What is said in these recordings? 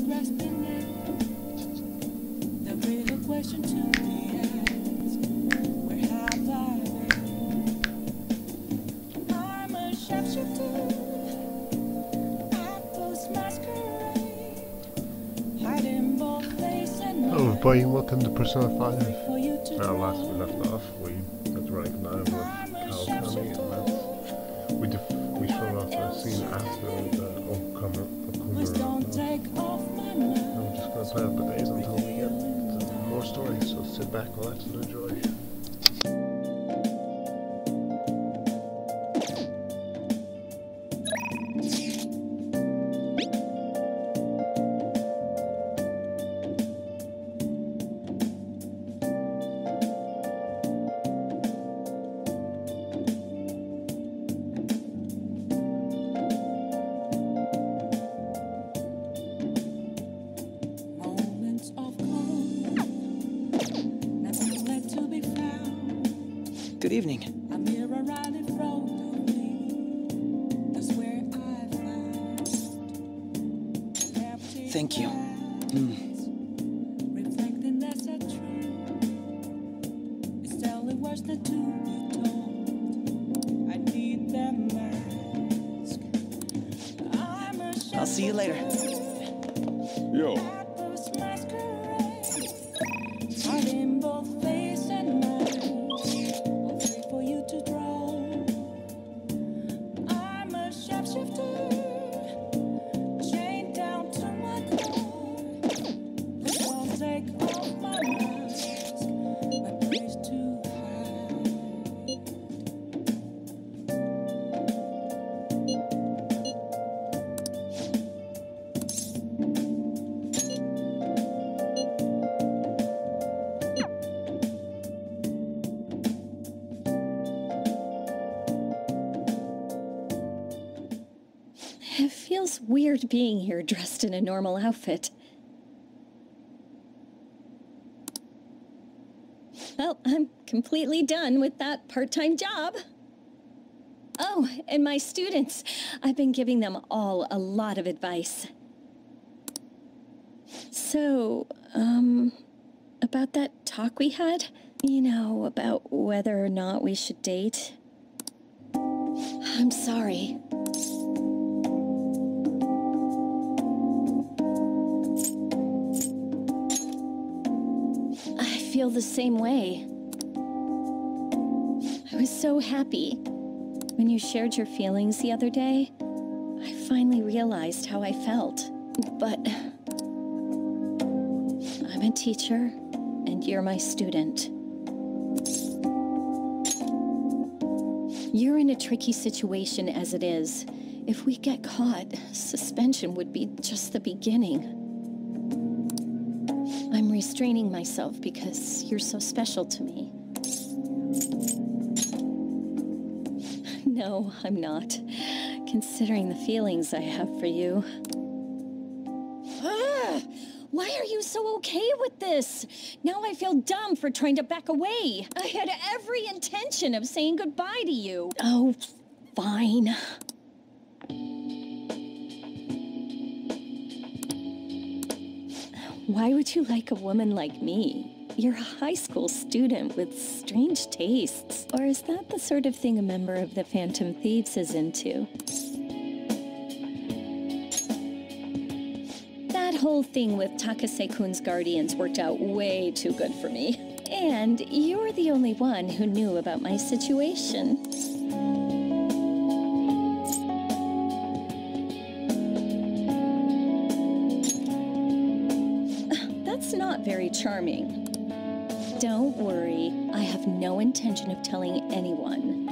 resting in the real question to be asked. Where have I been? I'm a shapeshifter at post masquerade, hiding both face and mind. Hello everybody, welcome to Persona 5. For you to Now last we know. left off, we got to running down with Kawakami, and we showed off the scene after the Please don't Okuma. take off my And mind. we're just going to play out the days until we get to more stories, so sit back, relax, and enjoy. Moments of calm, nowhere to be found. Good evening. A mirror right in front of me. That's where I found an empty Thank you. glass, reflecting that's a truth. It's telling words not to be told. I need that mask. I'm a I'll see you later. Yo, Atlas masquerade, hiding both face and mind. I'll wait for you to draw. I'm a shapeshifter, chained down to my core. Please don't take off my mask, my place to hide. It feels weird being here dressed in a normal outfit. Well, I'm completely done with that part-time job. Oh, and my students. I've been giving them all a lot of advice. So, about that talk we had? You know, about whether or not we should date? I'm sorry. I feel the same way. I was so happy. When you shared your feelings the other day, I finally realized how I felt. But I'm a teacher, and you're my student. You're in a tricky situation as it is. If we get caught, suspension would be just the beginning. I'm restraining myself because you're so special to me. No, I'm not. Considering the feelings I have for you. Ah! Why are you so okay with this? Now I feel dumb for trying to back away. I had every intention of saying goodbye to you. Oh, fine. Why would you like a woman like me? You're a high school student with strange tastes. Or is that the sort of thing a member of the Phantom Thieves is into? That whole thing with Takase-kun's guardians worked out way too good for me. And you're the only one who knew about my situation. That's not very charming. Don't worry, I have no intention of telling anyone.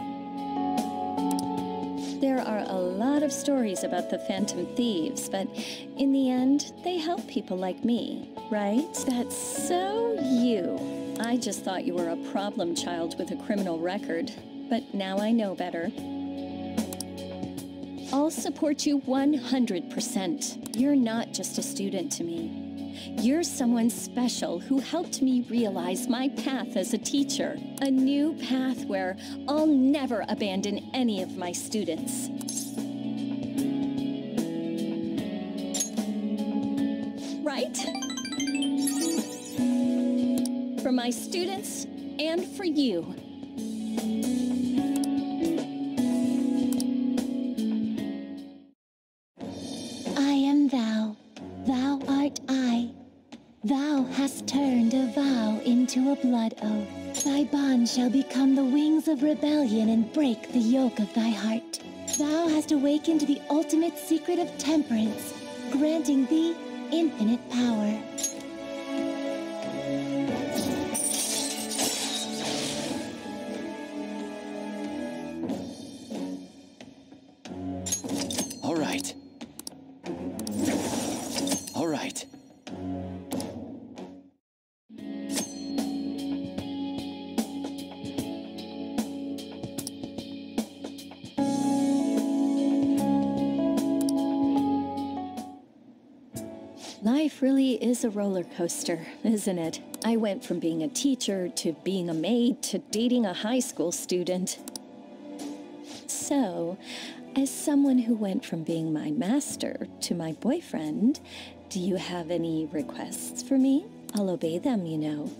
There are a lot of stories about the Phantom Thieves, but in the end, they help people like me, right? That's so you. I just thought you were a problem child with a criminal record, but now I know better. I'll support you 100%. You're not just a student to me. You're someone special who helped me realize my path as a teacher. A new path where I'll never abandon any of my students. right? For my students and for you. I am thou, thou art I. Thou hast turned a vow into a blood oath. Thy bond shall become the wings of rebellion and break the yoke of thy heart. Thou hast awakened the ultimate secret of temperance, granting thee infinite power. All right. All right. Life really is a roller coaster, isn't it? I went from being a teacher to being a maid to dating a high school student. So, as someone who went from being my master to my boyfriend, do you have any requests for me? I'll obey them, you know,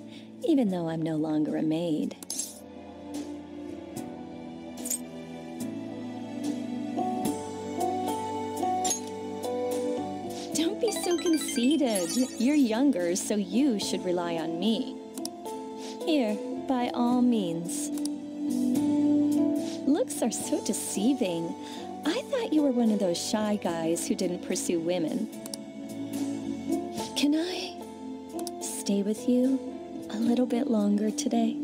even though I'm no longer a maid. Don't be so conceited. You're younger, so you should rely on me. Here, by all means. Looks are so deceiving. I thought you were one of those shy guys who didn't pursue women. Can I stay with you a little bit longer today?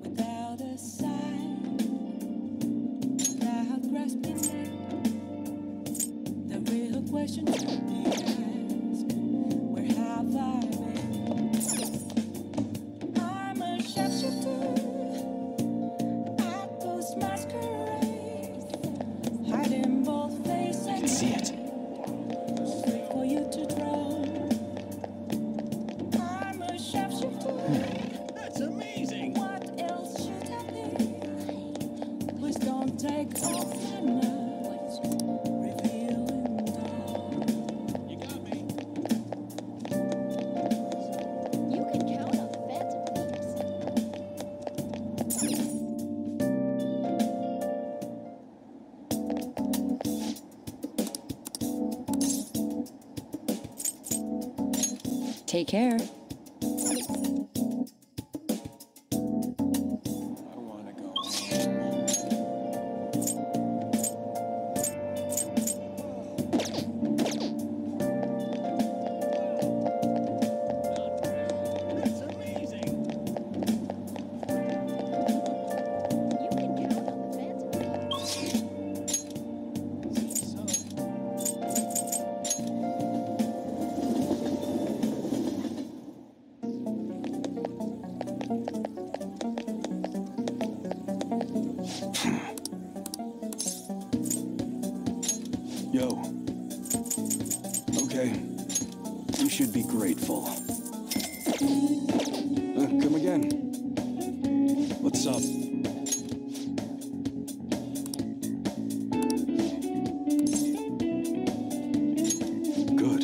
without a sign, without grasping it. The real question to be asked: where have I been? I'm a shapeshifter at those masquerades, hiding both face I and can see it. wait for you to drown. I'm a shapeshifter. That's amazing. What else should I be? Please don't take off my mask, revealing dawn. You got me. You can count on the Phantom Thieves. Take care. I want to go. That's amazing. You can count on the Phantom Thieves. Yo. Okay. You should be grateful. Come again. What's up? Good.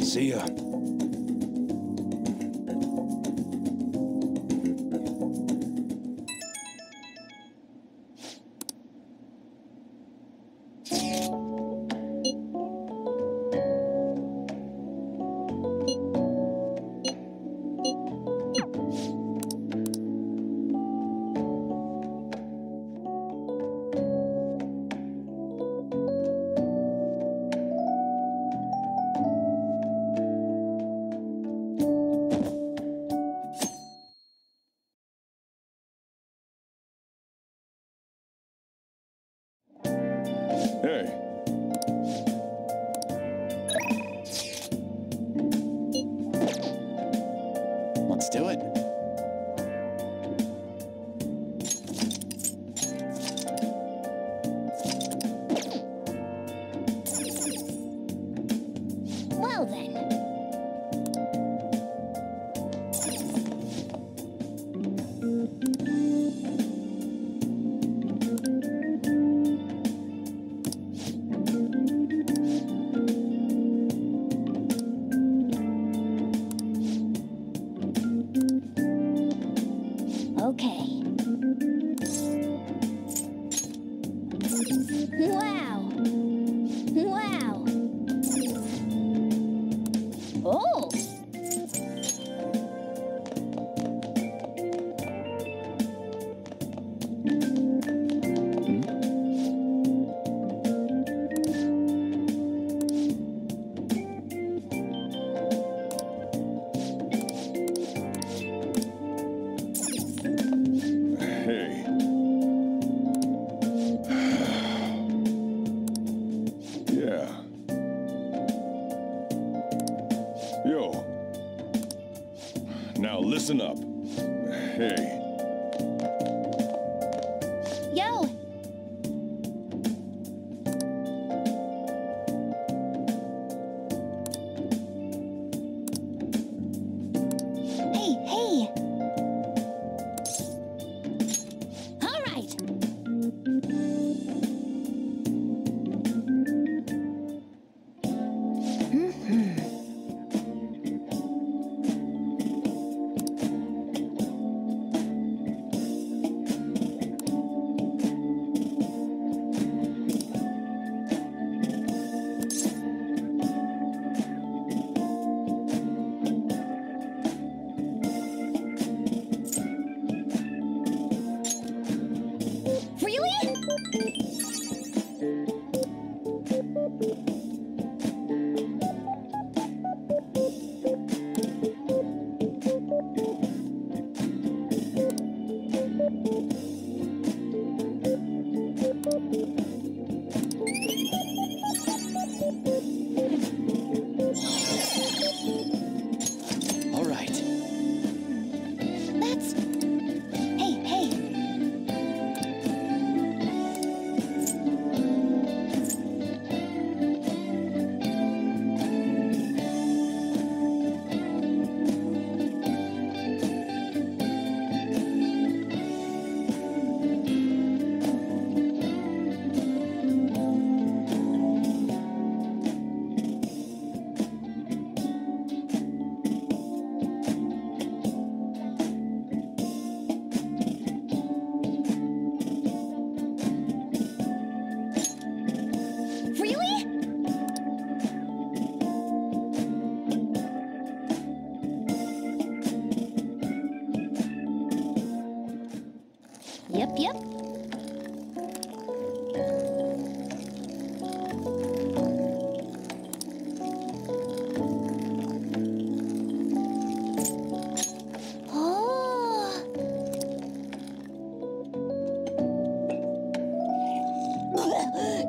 See ya. Hey, Let's do it. Well then. Okay. Wow. Wow. Oh. hey. Yeah. Yo. Now listen up. Hey. Yo. Hey, hey. All right.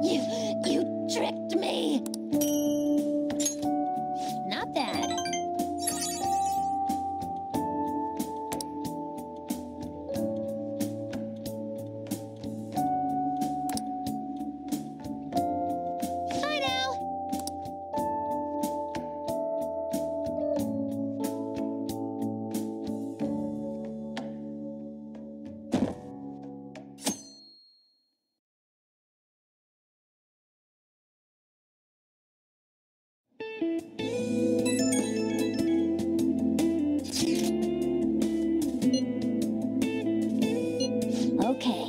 You tricked me! Not bad. Bye now! Okay.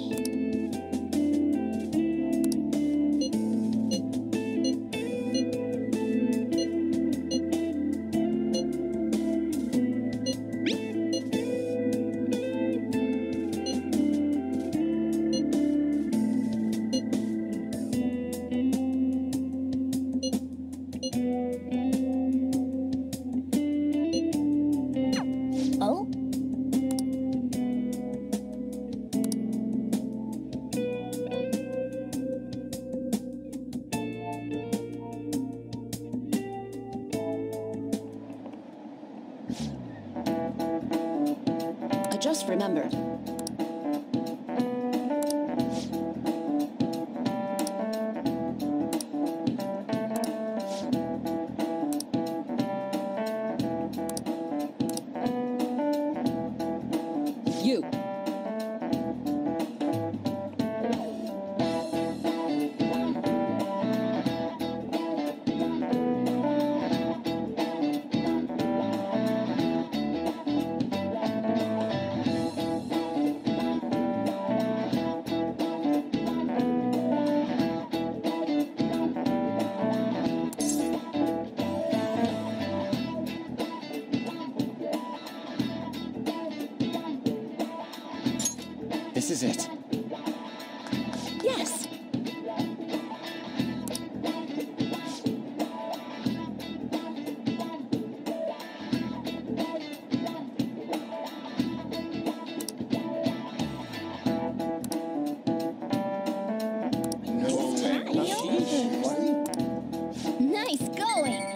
Oh? I just remembered. You. This is it. Yes. Nice going!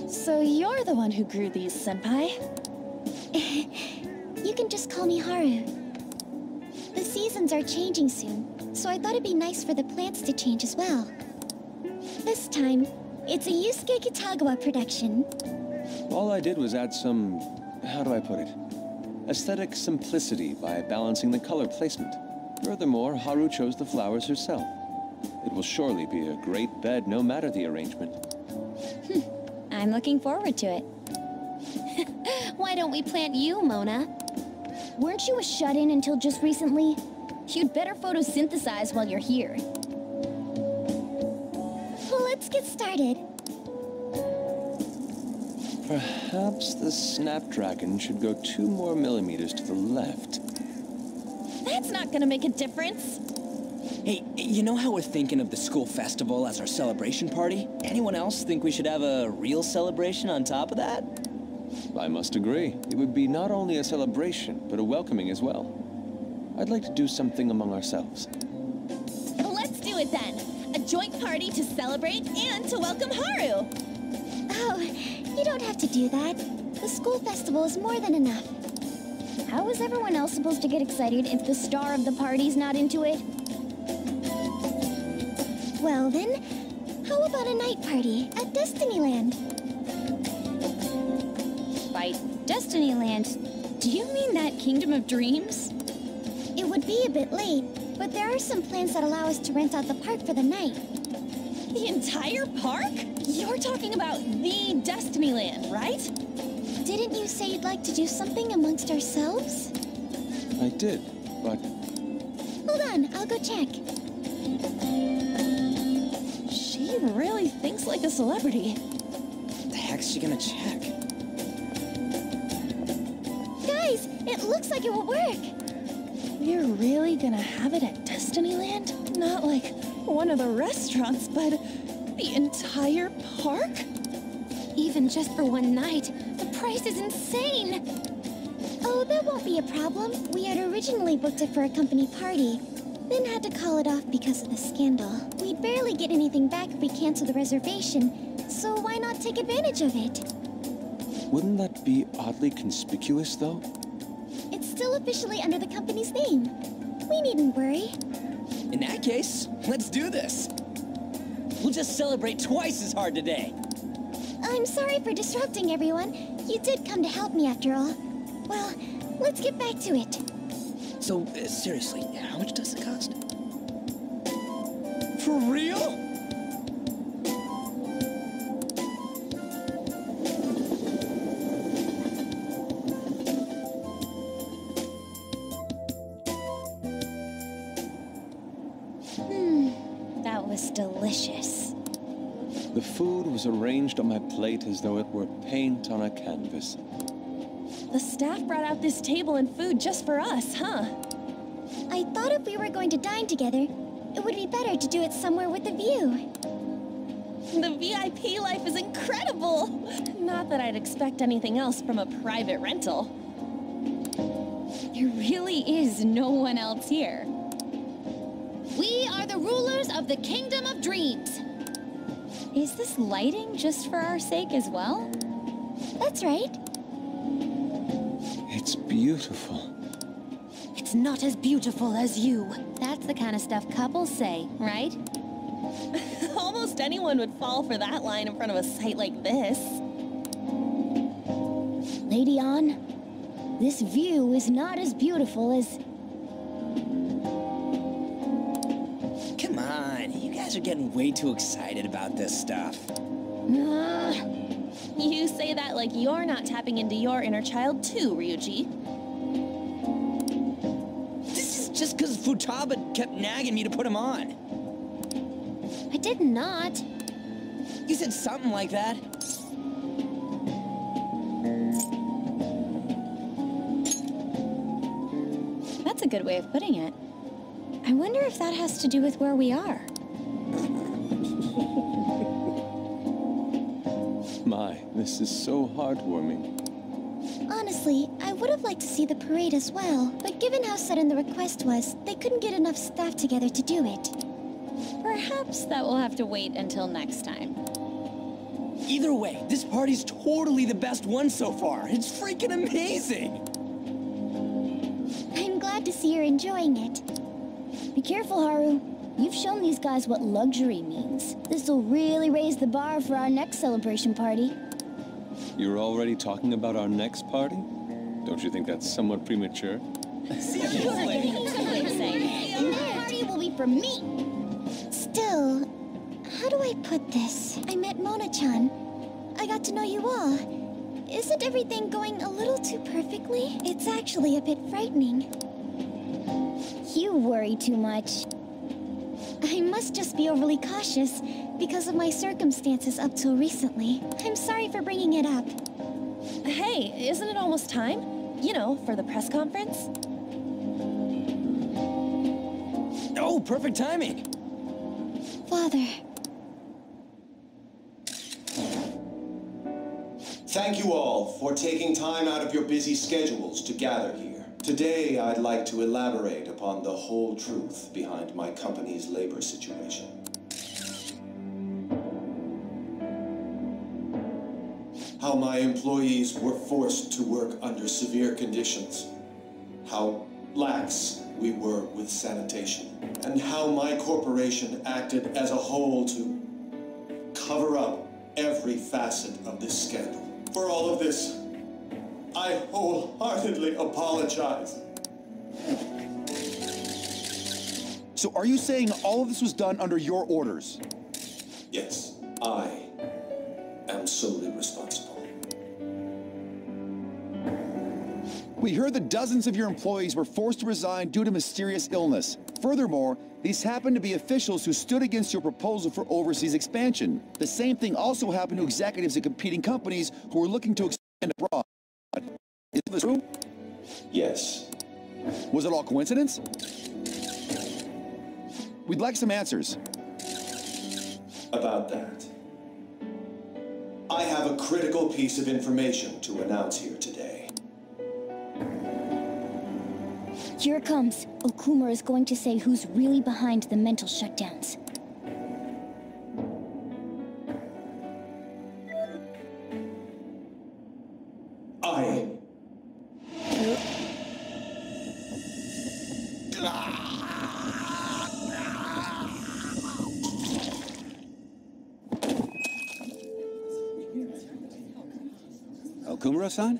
So you're the one who grew these, Senpai. You can just call me Haru. The seasons are changing soon, so I thought it'd be nice for the plants to change as well. This time, it's a Yusuke Kitagawa production. All I did was add some, how do I put it? Aesthetic simplicity by balancing the color placement. Furthermore, Haru chose the flowers herself. It will surely be a great bed no matter the arrangement. I'm looking forward to it. Why don't we plant you, Mona? Weren't you a shut-in until just recently? You'd better photosynthesize while you're here. Well, let's get started. Perhaps the Snapdragon should go 2 more millimeters to the left. That's not gonna make a difference. Hey, you know how we're thinking of the school festival as our celebration party? Anyone else think we should have a real celebration on top of that? I must agree. It would be not only a celebration, but a welcoming as well. I'd like to do something among ourselves. Let's do it then. A joint party to celebrate and to welcome Haru. Oh, you don't have to do that. The school festival is more than enough. How is everyone else supposed to get excited if the star of the party's not into it? Well then, how How about a night party at Destinyland? By Destinyland, do you mean that Kingdom of Dreams? It would be a bit late, but there are some plans that allow us to rent out the park for the night. The entire park? You're talking about the Destinyland, right? Didn't you say you'd like to do something amongst ourselves? I did, but Hold on, I'll go check. She really thinks like a celebrity. The heck's she gonna check? Guys, it looks like it will work. We're really gonna have it at Destinyland? Not like one of the restaurants, but the entire park? Even just for one night, the price is insane. Oh, that won't be a problem. We had originally booked it for a company party, then had to call it off because of the scandal. We'd barely get anything back if we cancel the reservation, so why not take advantage of it? wouldn't that be oddly conspicuous, though? It's still officially under the company's name. We needn't worry. In that case, let's do this. We'll just celebrate twice as hard today. I'm sorry for disrupting everyone. You did come to help me after all. Well, let's get back to it. So, seriously, how much does it cost? For real? That was delicious. The food was arranged on my plate as though it were paint on a canvas. The staff brought out this table and food just for us, huh? I thought if we were going to dine together, it would be better to do it somewhere with a view. The VIP life is incredible! Not that I'd expect anything else from a private rental. There really is no one else here. We are the rulers of the Kingdom of Dreams. Is this lighting just for our sake as well? That's right. It's beautiful. It's not as beautiful as you. That's the kind of stuff couples say, right? Almost anyone would fall for that line in front of a site like this. Lady An, this view is not as beautiful as... Come on, you guys are getting way too excited about this stuff. You say that like you're not tapping into your inner child too, Ryuji. This is just because Futaba kept nagging me to put him on. I did not. You said something like that. That's a good way of putting it. I wonder if that has to do with where we are. My, this is so heartwarming. Honestly, I would have liked to see the parade as well, but given how sudden the request was, they couldn't get enough staff together to do it. Perhaps that will have to wait until next time. Either way, this party's totally the best one so far. It's freaking amazing. I'm glad to see you're enjoying it. Be careful, Haru. You've shown these guys what luxury means. This'll really raise the bar for our next celebration party. You're already talking about our next party? Don't you think that's somewhat premature? Seriously. And that party will be for me! Still, how do I put this? I met Mona-chan. I got to know you all. Isn't everything going a little too perfectly? It's actually a bit frightening. You worry too much. I must just be overly cautious because of my circumstances up till recently. I'm sorry for bringing it up. Hey, isn't it almost time? You know, for the press conference? Oh, perfect timing. Father. Thank you all for taking time out of your busy schedules to gather here. Today, I'd like to elaborate upon the whole truth behind my company's labor situation. How my employees were forced to work under severe conditions. How lax we were with sanitation. And how my corporation acted as a whole to cover up every facet of this scandal. For all of this, I wholeheartedly apologize. So are you saying all of this was done under your orders? Yes, I am solely responsible. We heard that dozens of your employees were forced to resign due to mysterious illness. Furthermore, these happened to be officials who stood against your proposal for overseas expansion. The same thing also happened to executives at competing companies who were looking to expand abroad. Is this true? Yes. Was it all coincidence? We'd like some answers. About that, I have a critical piece of information to announce here today. Here it comes. Okumura is going to say who's really behind the mental shutdowns. Okumura-san?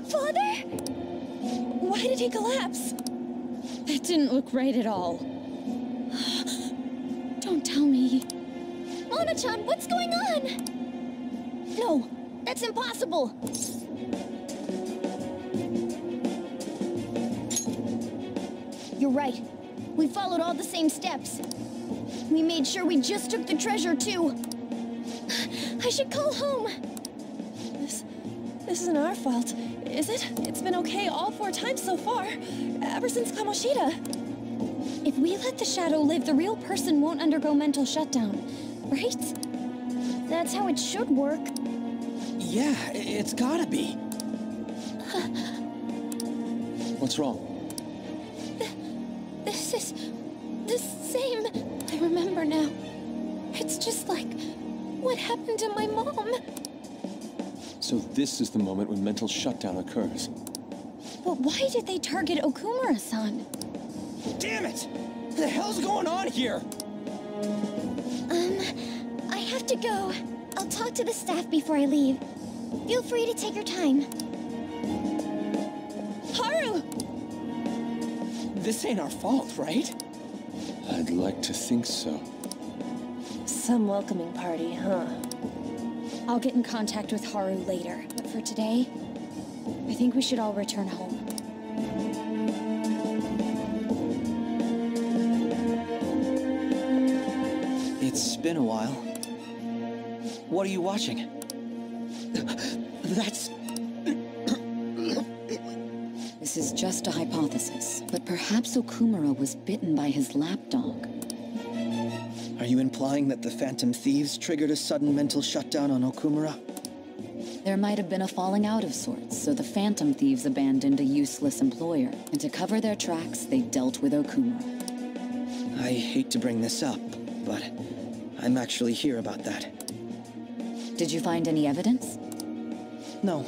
Father? Why did he collapse? That didn't look right at all. Don't tell me. Mona-chan, what's going on? No, that's impossible. You're right. We followed all the same steps. We made sure we just took the treasure, too. I should call home. This isn't our fault, is it? It's been okay all 4 times so far, ever since Kamoshida. If we let the shadow live, the real person won't undergo mental shutdown, right? That's how it should work. Yeah, it's gotta be. What's wrong? This is the same. I remember now. It's just like what happened to my mom. So this is the moment when mental shutdown occurs. But why did they target Okumura-san? Damn it! What the hell's going on here? I have to go. I'll talk to the staff before I leave. Feel free to take your time. Haru! This ain't our fault, right? I'd like to think so. Some welcoming party, huh? I'll get in contact with Haru later, but for today, I think we should all return home. It's been a while. What are you watching? That's... This is just a hypothesis, but perhaps Okumura was bitten by his lapdog. Are you implying that the Phantom Thieves triggered a sudden mental shutdown on Okumura? There might have been a falling out of sorts, so the Phantom Thieves abandoned a useless employer, and to cover their tracks, they dealt with Okumura. I hate to bring this up, but I'm actually here about that. Did you find any evidence? No.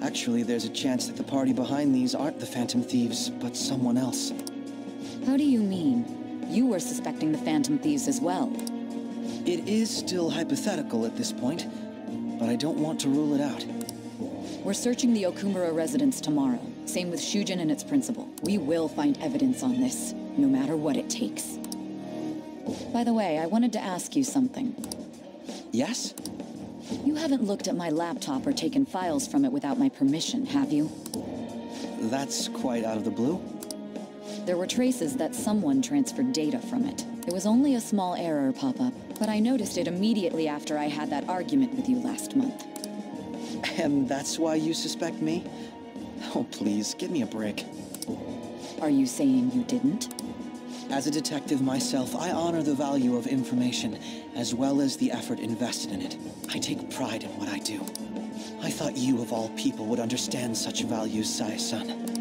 Actually, there's a chance that the party behind these aren't the Phantom Thieves, but someone else. How do you mean? You were suspecting the Phantom Thieves as well. It is still hypothetical at this point, but I don't want to rule it out. We're searching the Okumura residence tomorrow. Same with Shujin and its principal. We will find evidence on this, no matter what it takes. By the way, I wanted to ask you something. Yes? You haven't looked at my laptop or taken files from it without my permission, have you? That's quite out of the blue. There were traces that someone transferred data from it. It was only a small error pop-up, but I noticed it immediately after I had that argument with you last month. And that's why you suspect me? Oh, please, give me a break. Are you saying you didn't? As a detective myself, I honor the value of information, as well as the effort invested in it. I take pride in what I do. I thought you, of all people, would understand such values, Sae-san.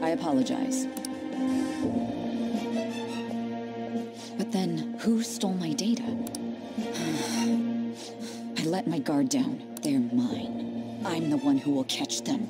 I apologize. But then, who stole my data? I let my guard down. They're mine. I'm the one who will catch them.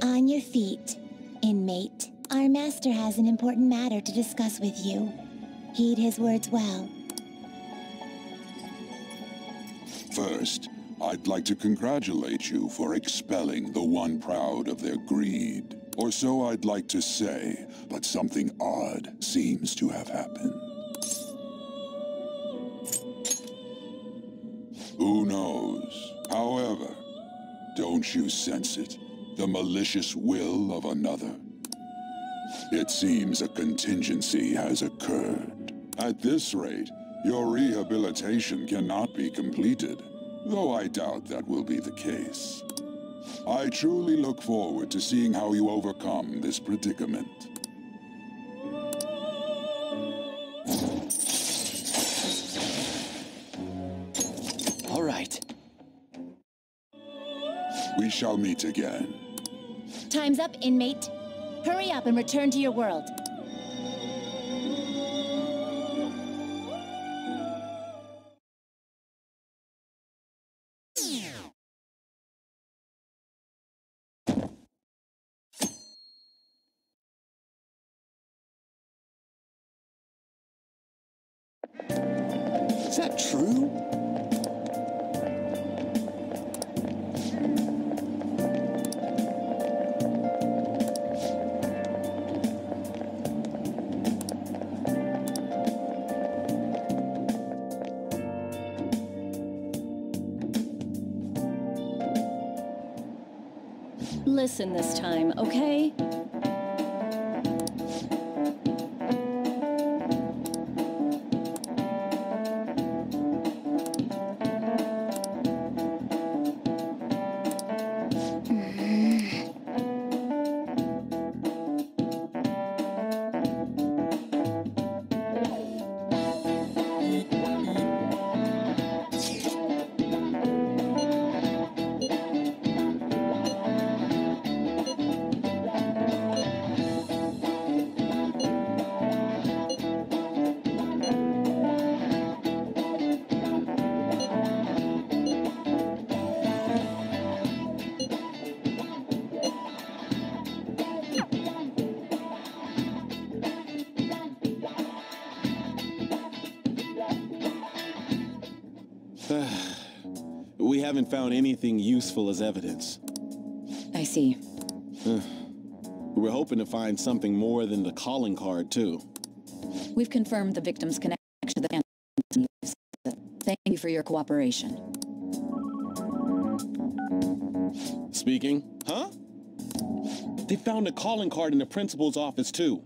On your feet, inmate. Our master has an important matter to discuss with you. Heed his words well. First, I'd like to congratulate you for expelling the one proud of their greed. Or so I'd like to say, but something odd seems to have happened. Who knows? However, don't you sense it? The malicious will of another? It seems a contingency has occurred. At this rate, your rehabilitation cannot be completed, though I doubt that will be the case. I truly look forward to seeing how you overcome this predicament. All right. We shall meet again. Time's up, inmate. Hurry up and return to your world. Is that true? Listen this time, okay? We haven't found anything useful as evidence. I see. We're hoping to find something more than the calling card, too. We've confirmed the victim's connection to the Phantom Thieves. Thank you for your cooperation. Speaking? Huh? They found a calling card in the principal's office, too.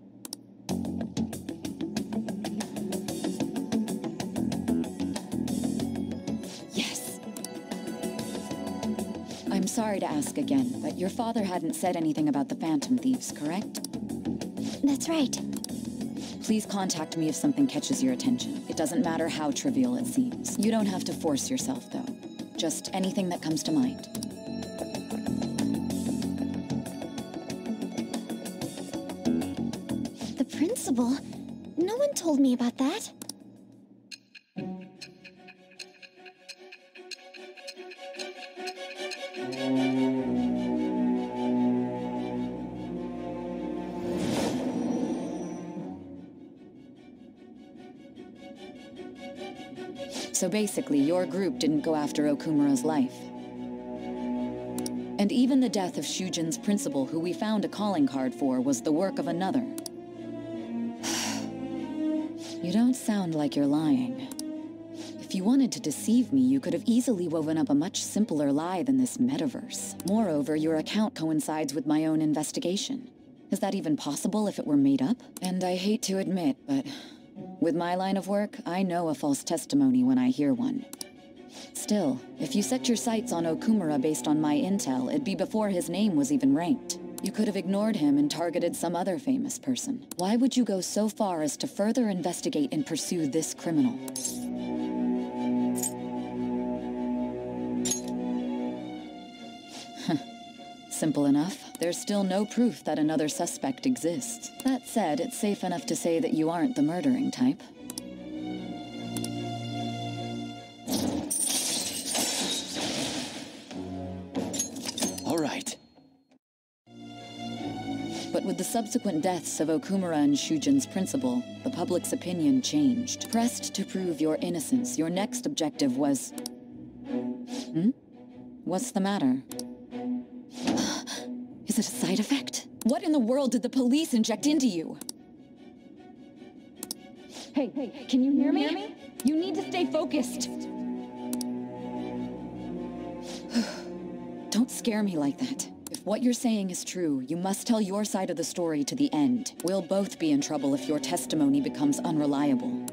Yes. I'm sorry to ask again, but your father hadn't said anything about the Phantom Thieves, correct? That's right. Please contact me if something catches your attention. It doesn't matter how trivial it seems. You don't have to force yourself, though. Just anything that comes to mind. The principal? No one told me about that. So basically, your group didn't go after Okumura's life. And even the death of Shujin's principal, who we found a calling card for, was the work of another. You don't sound like you're lying. If you wanted to deceive me, you could have easily woven up a much simpler lie than this metaverse. Moreover, your account coincides with my own investigation. Is that even possible if it were made up? And I hate to admit, but with my line of work, I know a false testimony when I hear one. Still, if you set your sights on Okumura based on my intel, it'd be before his name was even ranked. You could have ignored him and targeted some other famous person. Why would you go so far as to further investigate and pursue this criminal? Simple enough. There's still no proof that another suspect exists. That said, it's safe enough to say that you aren't the murdering type. All right. But with the subsequent deaths of Okumura and Shujin's principal, the public's opinion changed. Pressed to prove your innocence, your next objective was... What's the matter? Is it a side effect? What in the world did the police inject into you? Hey, can you hear me? You need to stay focused. Don't scare me like that. If what you're saying is true, you must tell your side of the story to the end. We'll both be in trouble if your testimony becomes unreliable.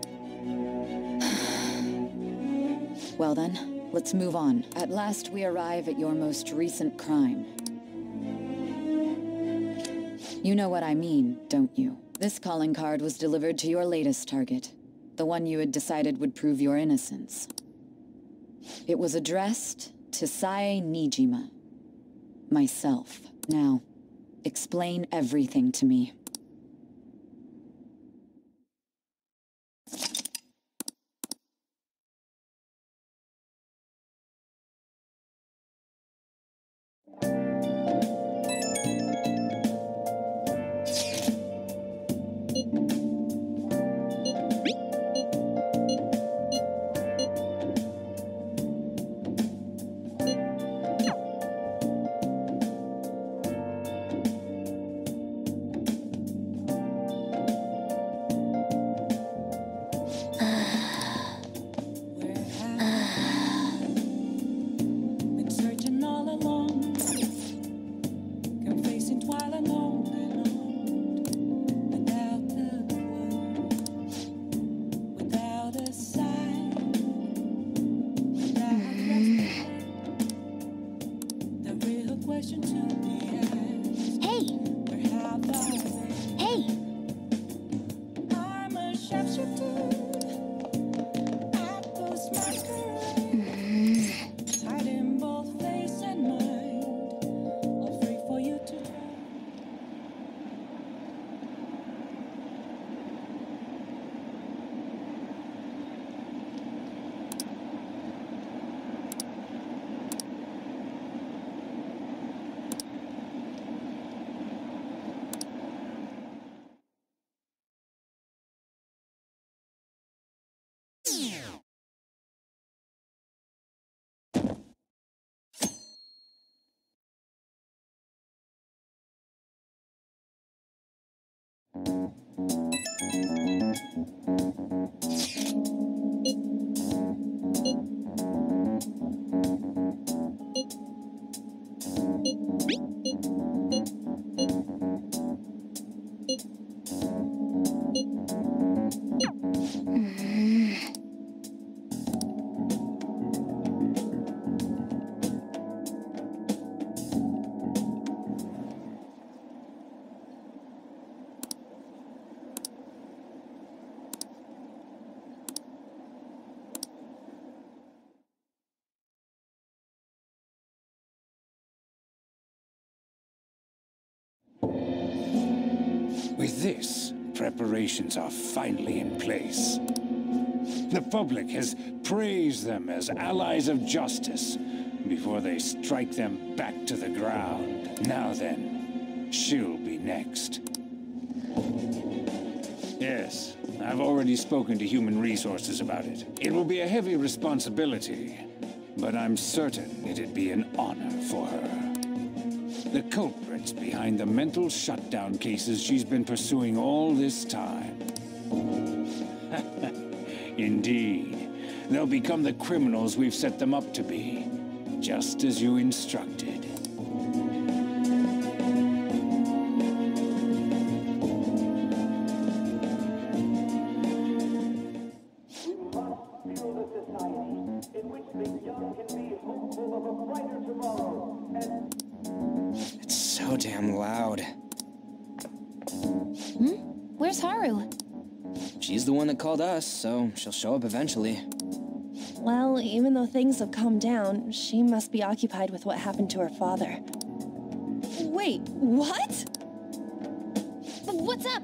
Well then, let's move on. At last we arrive at your most recent crime. You know what I mean, don't you? This calling card was delivered to your latest target, the one you had decided would prove your innocence. It was addressed to Sae Nijima, myself. Now, explain everything to me. With this, preparations are finally in place. The public has praised them as allies of justice before they strike them back to the ground. Now then, she'll be next. Yes, I've already spoken to Human Resources about it. It will be a heavy responsibility, but I'm certain it'd be an honor for her. The culprits behind the mental shutdown cases she's been pursuing all this time. Indeed, they'll become the criminals we've set them up to be, just as you instructed. It's so damn loud. Where's Haru? She's the one that called us, so she'll show up eventually. Well, even though things have calmed down, she must be occupied with what happened to her father. Wait, what? What's up?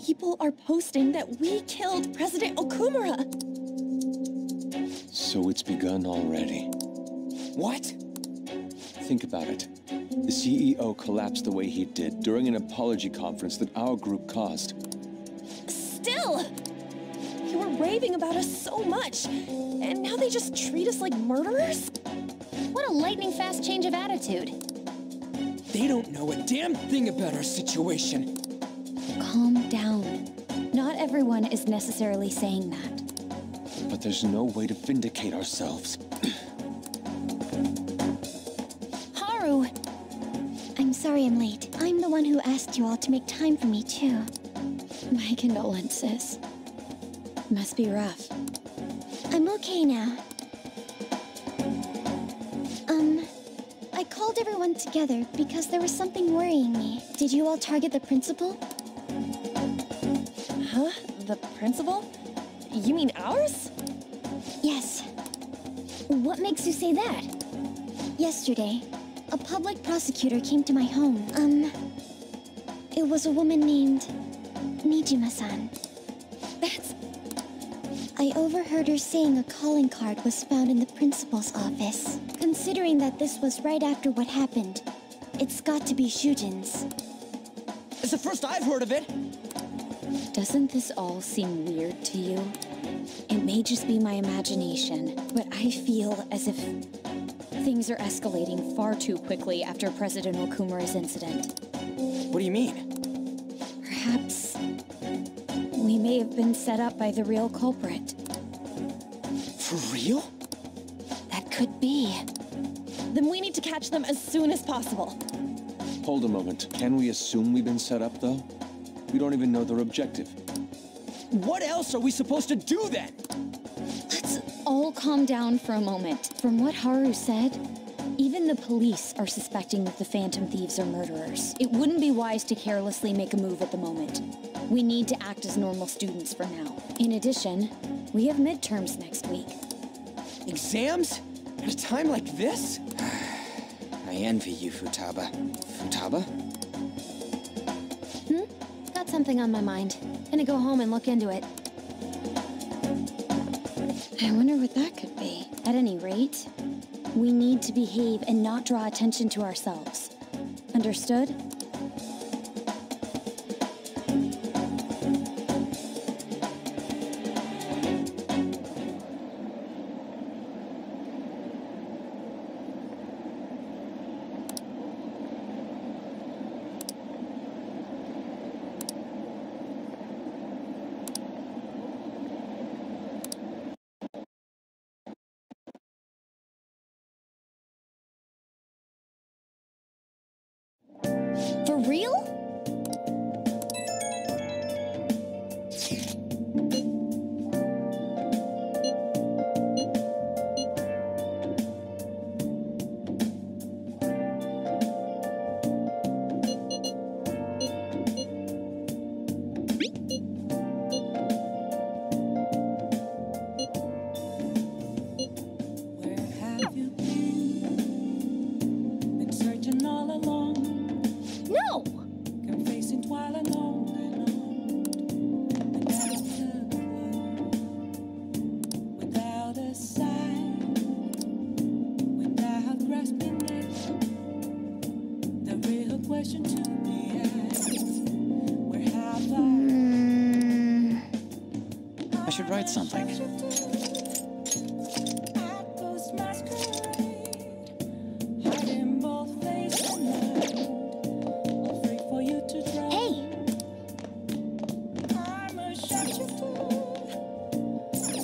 People are posting that we killed President Okumura. So it's begun already. What? Think about it. The CEO collapsed the way he did during an apology conference that our group caused. Still! You were raving about us so much, and now they just treat us like murderers? What a lightning-fast change of attitude. They don't know a damn thing about our situation. Calm down. Not everyone is necessarily saying that. But there's no way to vindicate ourselves. Haru! I'm sorry I'm late. I'm the one who asked you all to make time for me, too. My condolences. Must be rough. I'm okay now. I called everyone together because there was something worrying me. Did you all target the principal? Huh? The principal? You mean ours? Yes. What makes you say that? Yesterday, a public prosecutor came to my home. It was a woman named Nijima-san. I overheard her saying a calling card was found in the principal's office. Considering that this was right after what happened, it's got to be Shujin's. It's the first I've heard of it. Doesn't this all seem weird to you? It may just be my imagination, but I feel as if things are escalating far too quickly after President Okumura's incident. What do you mean? Perhaps we may have been set up by the real culprit. For real? That could be. Then we need to catch them as soon as possible. Hold a moment. Can we assume we've been set up, though? We don't even know their objective. What else are we supposed to do then? Let's all calm down for a moment. From what Haru said, even the police are suspecting that the Phantom Thieves are murderers. It wouldn't be wise to carelessly make a move at the moment. We need to act as normal students for now. In addition, we have midterms next week. Exams? At a time like this? I envy you, Futaba. Futaba? Got something on my mind. Gonna go home and look into it. I wonder what that could be. At any rate, we need to behave and not draw attention to ourselves. Understood? For real? Where have you been? Been searching all along. No! Confessing while alone and on. Without a clue, without a sign, without grasping it. The real question to be asked: where have I should write something. hiding both face and mind, afraid for you to drown? Hey! I'm a shapeshifter.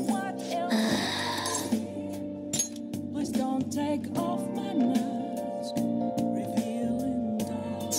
What else? Please don't take off my mask, revealing dark.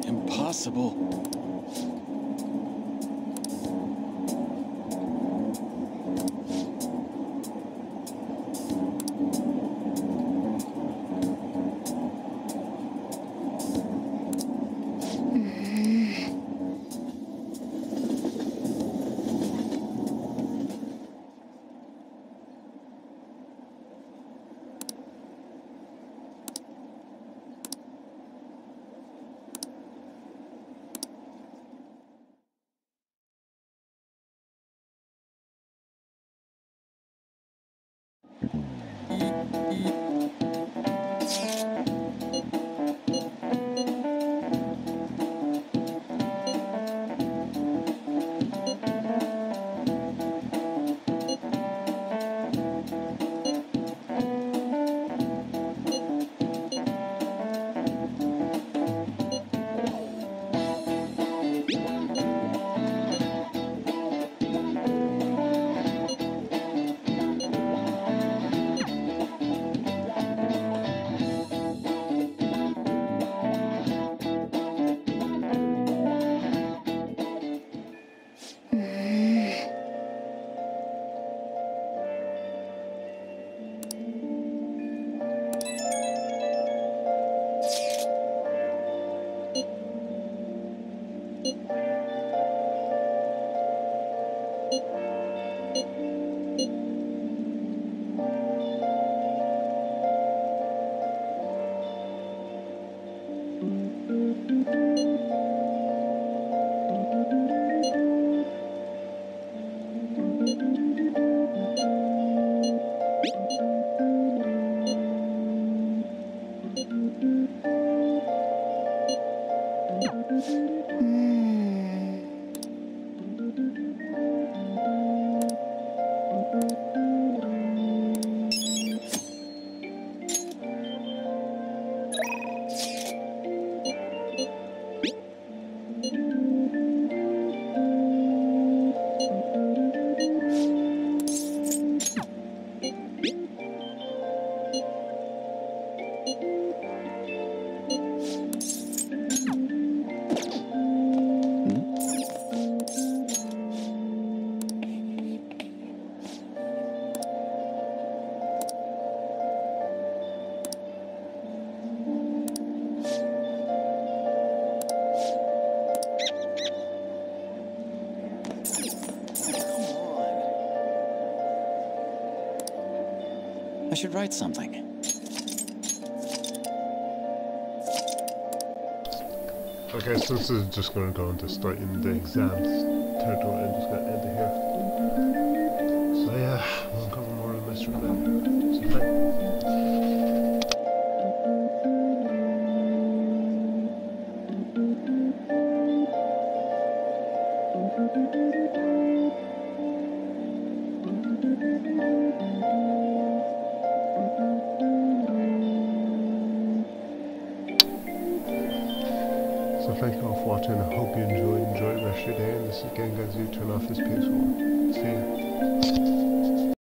Impossible. should write something. Okay, so this is just going to go into straight in the exams territory. I'm just going to end it here. So yeah, we'll cover more of the mystery later. So bye. So thank you all for watching. I hope you enjoyed. Enjoy the rest of your day. And this is again, guys. You turn off this PS4. See you.